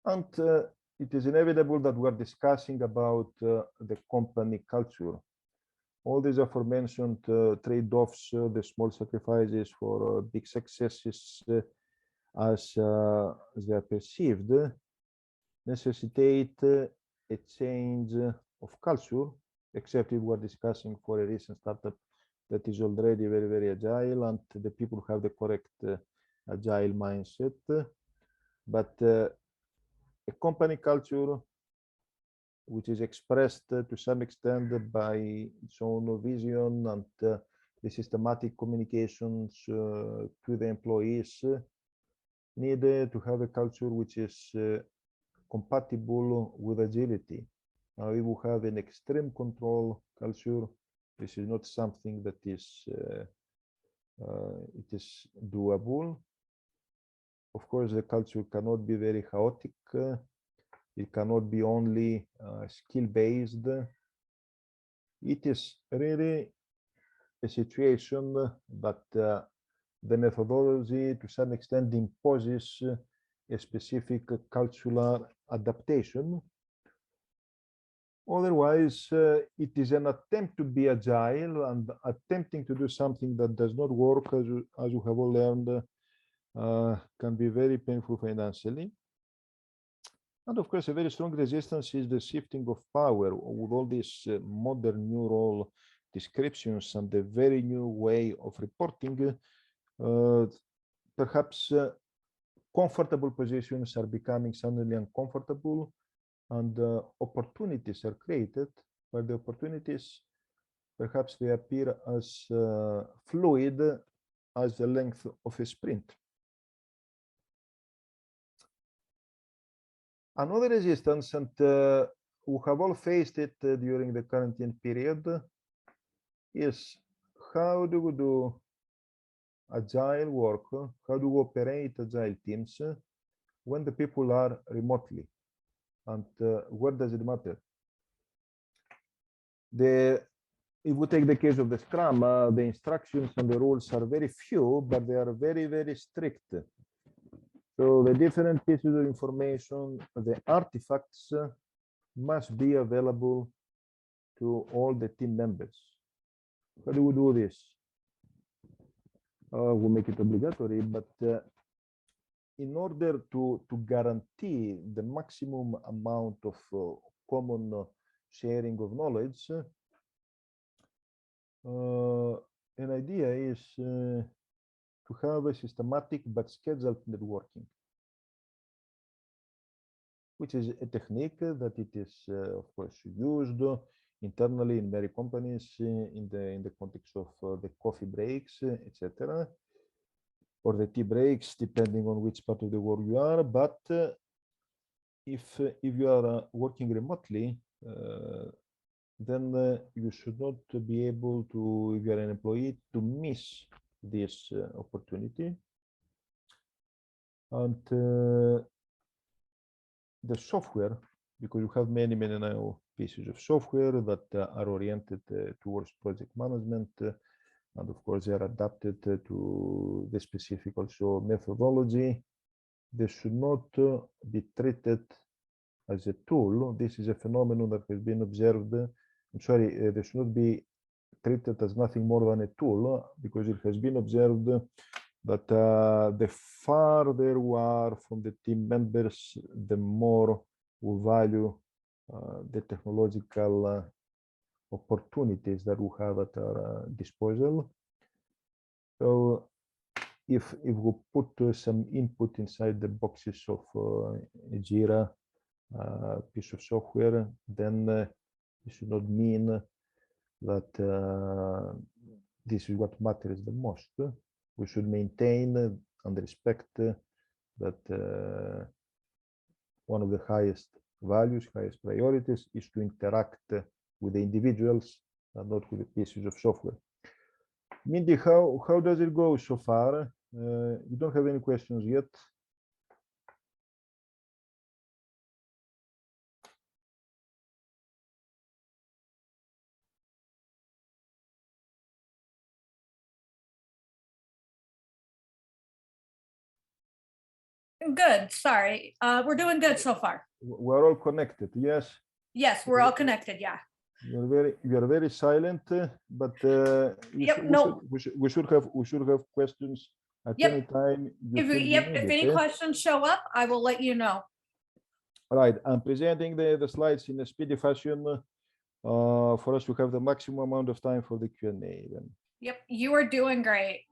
And it is inevitable that we're discussing about the company culture. All these aforementioned trade-offs, the small sacrifices for big successes as they are perceived, necessitate a change of culture, except if we're discussing for a recent startup that is already very, very agile and the people have the correct agile mindset. But a company culture which is expressed to some extent by its own vision and the systematic communications to the employees need to have a culture which is compatible with agility. Now, if we have an extreme control culture, this is not something that is it is doable. Of course, the culture cannot be very chaotic. It cannot be only skill-based. It is really a situation that the methodology to some extent imposes a specific cultural adaptation. Otherwise, it is an attempt to be agile and attempting to do something that does not work, as you have all learned, can be very painful financially. And of course, a very strong resistance is the shifting of power with all these modern new role descriptions and the very new way of reporting. Perhaps comfortable positions are becoming suddenly uncomfortable, and opportunities are created, but the opportunities perhaps they appear as fluid as the length of a sprint. Another resistance, and we have all faced it during the quarantine period, is how do we do agile work, how do we operate agile teams when the people are remotely, and where does it matter? If we take the case of the Scrum, the instructions and the rules are very few, but they are very, very strict. So the different pieces of information, the artifacts must be available to all the team members. How do we do this? We make it obligatory, but in order to guarantee the maximum amount of common sharing of knowledge, an idea is to have a systematic but scheduled networking, which is a technique that it is, of course, used internally in many companies in the context of the coffee breaks, etc., or the tea breaks, depending on which part of the world you are. But if you are working remotely, then you should not be able to, if you are an employee, to miss this opportunity. And the software, because you have many now pieces of software that are oriented towards project management, and of course they are adapted to the specific also methodology. They should not be treated as a tool. This is a phenomenon that has been observed. I'm sorry, they should not be treated as nothing more than a tool, because it has been observed that the farther we are from the team members, the more we value the technological opportunities that we have at our disposal. So if we put some input inside the boxes of a Jira piece of software, then it should not mean that this is what matters the most. We should maintain and respect that one of the highest values, highest priorities is to interact with the individuals and not with the pieces of software. Mindy, how does it go so far? You don't have any questions yet. Good. Sorry. We're doing good so far. We're all connected. Yes. Yes, we're all connected. Yeah. You're very silent, but Yep, we should have questions at Yep. any time. If any questions show up, I will let you know. Right. I'm presenting the slides in a speedy fashion for us to have the maximum amount of time for the Q&A. Yep, you are doing great.